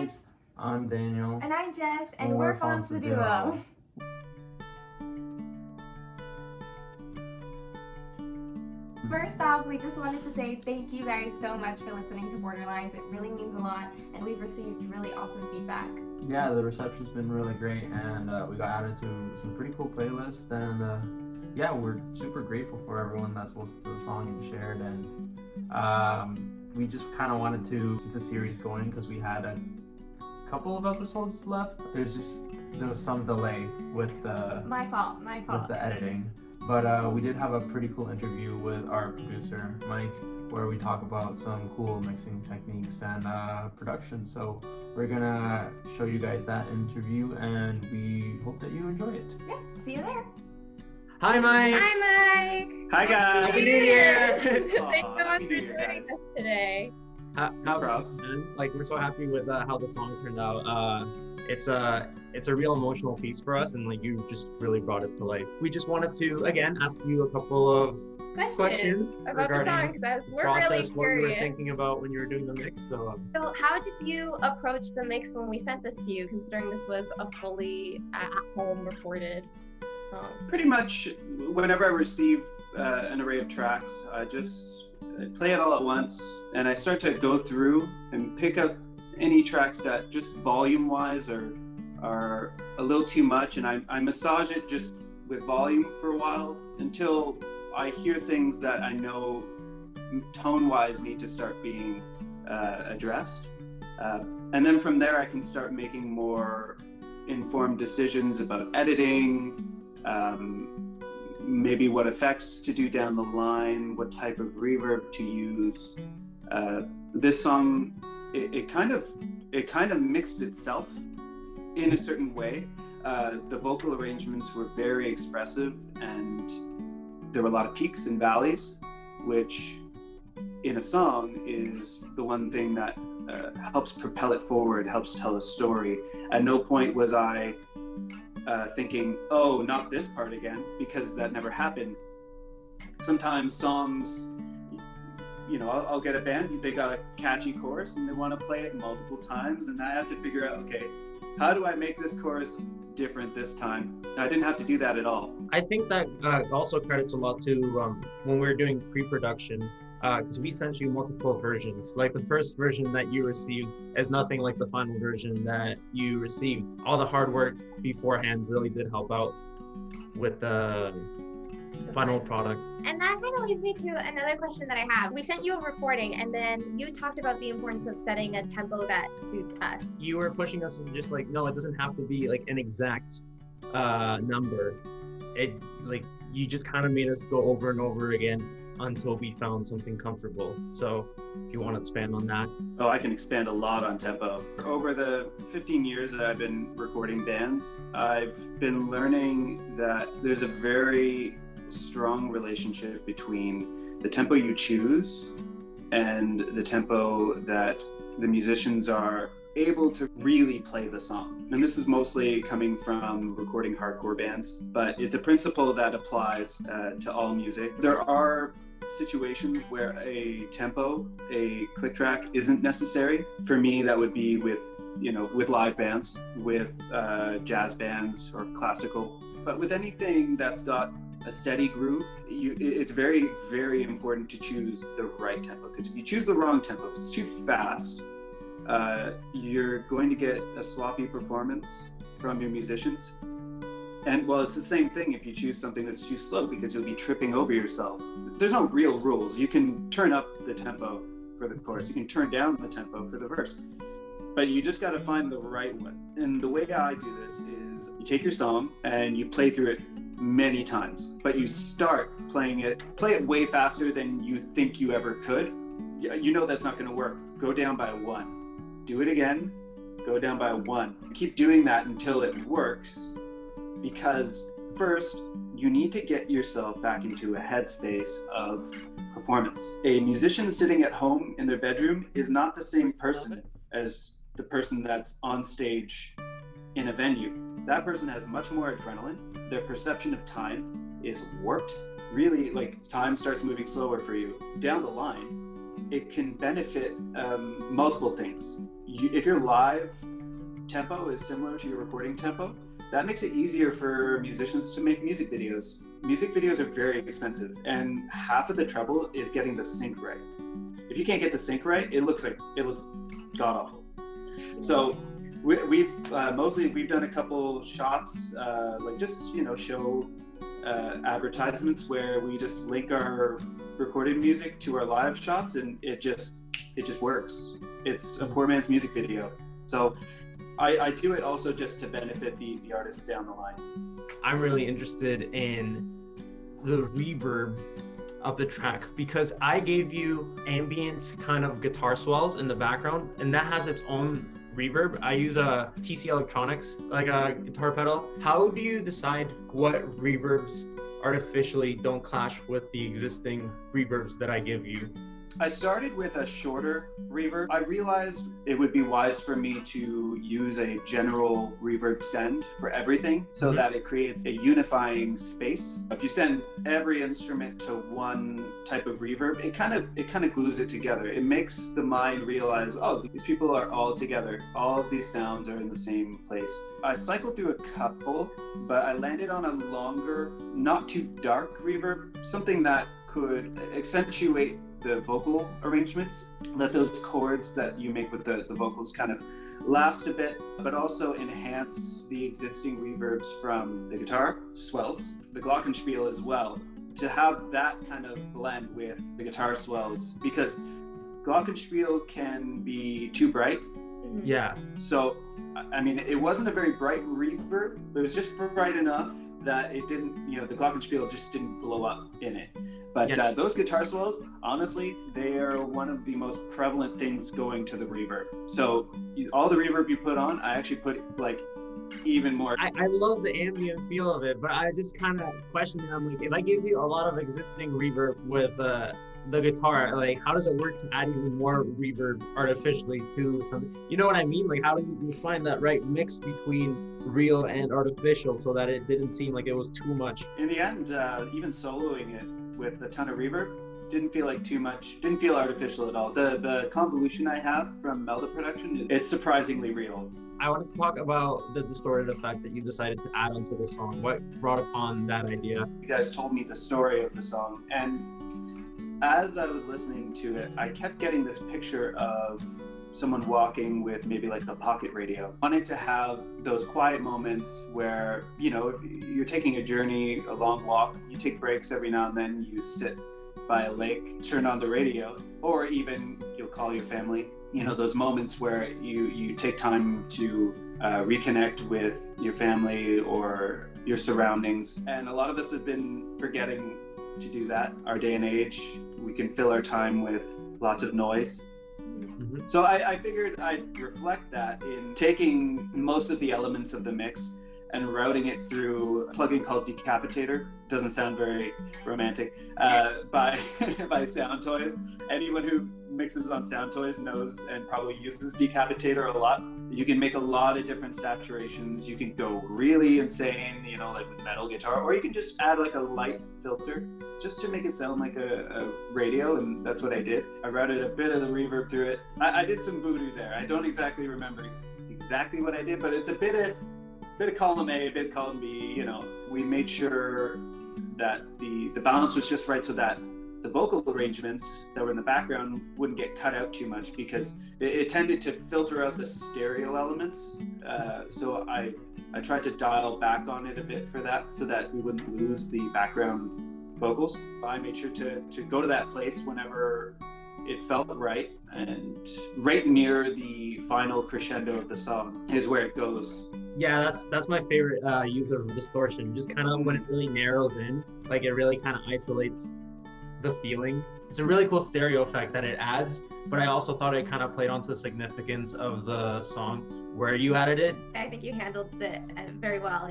guys, I'm Daniel. And I'm Jess, and we're Fonz the Duo. First off, we just wanted to say thank you guys so much for listening to Borderlines. It really means a lot, and we've received really awesome feedback. Yeah, the reception's been really great, and we got added to some pretty cool playlists, and yeah, we're super grateful for everyone that's listened to the song and shared, and we just kind of wanted to keep the series going because we had a couple of episodes left. There was some delay with the My fault. with the editing, but we did have a pretty cool interview with our producer Mike, where we talk about some cool mixing techniques and production. So we're gonna show you guys that interview, and we hope that you enjoy it. Yeah, see you there. Hi, Mike. Hi, Mike. Hi guys! Happy New Year! Aw, Thanks so much Happy for New Year, joining guys. us today. How props. Like, we're so happy with how the song turned out. It's a real emotional piece for us, and like you just really brought it to life. We just wanted to again ask you a couple of questions about the song, regarding because we're process, really what you were curious. thinking about when you were doing the mix. So So how did you approach the mix when we sent this to you, considering this was a fully at-home recorded song? Pretty much whenever I receive an array of tracks, I just play it all at once, and I start to go through and pick up any tracks that just volume-wise are a little too much, and I massage it just with volume for a while until I hear things that I know tone-wise need to start being addressed. And then from there I can start making more informed decisions about editing, maybe what effects to do down the line, what type of reverb to use. This song, it kind of mixed itself in a certain way. The vocal arrangements were very expressive, and there were a lot of peaks and valleys, which in a song is the one thing that helps propel it forward, helps tell a story. At no point was I thinking, oh, not this part again, because that never happened. Sometimes songs, I'll get a band, they got a catchy chorus and they want to play it multiple times, and I have to figure out, okay, how do I make this chorus different this time? I didn't have to do that at all. I think that also credits a lot to when we were doing pre-production, because we sent you multiple versions. Like the first version that you received is nothing like the final version that you received. All the hard work beforehand really did help out with the final product. And that kind of leads me to another question that I have. We sent you a recording, and then you talked about the importance of setting a tempo that suits us. You were pushing us to just like, no, it doesn't have to be like an exact number. It like you just kind of made us go over and over again until we found something comfortable. So if you want to expand on that. Oh, I can expand a lot on tempo. Over the 15 years that I've been recording bands, I've been learning that there's a very strong relationship between the tempo you choose and the tempo that the musicians are able to really play the song. And this is mostly coming from recording hardcore bands, but it's a principle that applies to all music. There are situations where a tempo, a click track isn't necessary. For me, that would be with live bands, with jazz bands or classical. But with anything that's got a steady groove, it's very, very important to choose the right tempo. Because if you choose the wrong tempo, if it's too fast, you're going to get a sloppy performance from your musicians. And well, it's the same thing if you choose something that's too slow, because you'll be tripping over yourselves. There's no real rules. You can turn up the tempo for the chorus, you can turn down the tempo for the verse, but you just got to find the right one. And the way I do this is you take your song and you play through it many times, but you start play it way faster than you think you ever could. You know that's not going to work. Go down by one. Do it again. Go down by one. Keep doing that until it works, because first you need to get yourself back into a headspace of performance. A musician sitting at home in their bedroom is not the same person as the person that's on stage in a venue. That person has much more adrenaline. Their perception of time is warped. Really, like, time starts moving slower for you. Down the line, it can benefit multiple things. If your live tempo is similar to your recording tempo, that makes it easier for musicians to make music videos. Music videos are very expensive, and half of the trouble is getting the sync right. If you can't get the sync right, it looks god awful. So we've done a couple shots, like just show advertisements where we just link our recorded music to our live shots, and it just works. It's a poor man's music video. So I do it also just to benefit the artists down the line. I'm really interested in the reverb of the track because I gave you ambient kind of guitar swells in the background, and that has its own reverb. I use a TC Electronics, like a guitar pedal. How do you decide what reverbs artificially don't clash with the existing reverbs that I give you? I started with a shorter reverb. I realized it would be wise for me to use a general reverb send for everything so that it creates a unifying space. If you send every instrument to one type of reverb, it kind of glues it together. It makes the mind realize, oh, these people are all together. All of these sounds are in the same place. I cycled through a couple, but I landed on a longer, not too dark reverb, something that could accentuate the vocal arrangements, let those chords that you make with the vocals kind of last a bit, but also enhance the existing reverbs from the guitar swells, the glockenspiel as well, to have that kind of blend with the guitar swells, because glockenspiel can be too bright. Yeah. So, I mean, it wasn't a very bright reverb, but it was just bright enough that it didn't, the glockenspiel just didn't blow up in it. But those guitar swells, honestly, they are one of the most prevalent things going to the reverb. So all the reverb you put on, I actually put like even more. I love the ambient feel of it, but I just kind of question it. I'm like, if I give you a lot of existing reverb with the guitar, like how does it work to add even more reverb artificially to something? You know what I mean? Like how do you find that right mix between real and artificial so that it didn't seem like it was too much? In the end, even soloing it with a ton of reverb didn't feel like too much, didn't feel artificial at all. The convolution I have from Melda production, it's surprisingly real. I wanted to talk about the distorted effect that you decided to add onto the song. What brought upon that idea? You guys told me the story of the song, and as I was listening to it, I kept getting this picture of someone walking with maybe like a pocket radio. I wanted to have those quiet moments where, you're taking a journey, a long walk, you take breaks every now and then, you sit by a lake, turn on the radio, or even you'll call your family. Those moments where you take time to reconnect with your family or your surroundings. And a lot of us have been forgetting to do that. Our day and age, we can fill our time with lots of noise. So I figured I'd reflect that in taking most of the elements of the mix and routing it through a plugin called Decapitator. Doesn't sound very romantic, by Sound Toys. Anyone who mixes on Sound Toys knows and probably uses Decapitator a lot. You can make a lot of different saturations. You can go really insane, like with metal guitar, or you can just add like a light filter just to make it sound like a radio, and that's what I did. I routed a bit of the reverb through it. I did some voodoo there. I don't exactly remember exactly what I did, but it's a bit of column A, a bit of column B. We made sure that the balance was just right so that the vocal arrangements that were in the background wouldn't get cut out too much, because it tended to filter out the stereo elements. So I tried to dial back on it a bit for that so that we wouldn't lose the background vocals. I made sure to go to that place whenever it felt right, and right near the final crescendo of the song is where it goes. Yeah, that's my favorite use of distortion. Just kind of when it really narrows in, like it really kind of isolates the feeling. It's a really cool stereo effect that it adds, but I also thought it kind of played onto the significance of the song where you added it. I think you handled it very well.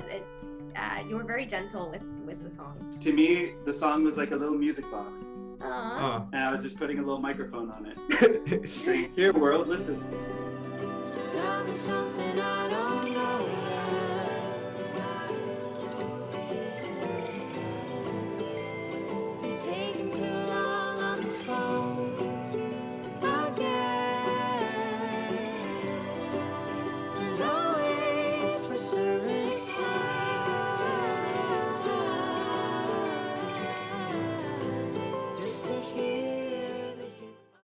You were very gentle with the song. To me, the song was like a little music box. Aww. And I was just putting a little microphone on it. Saying, here world, listen.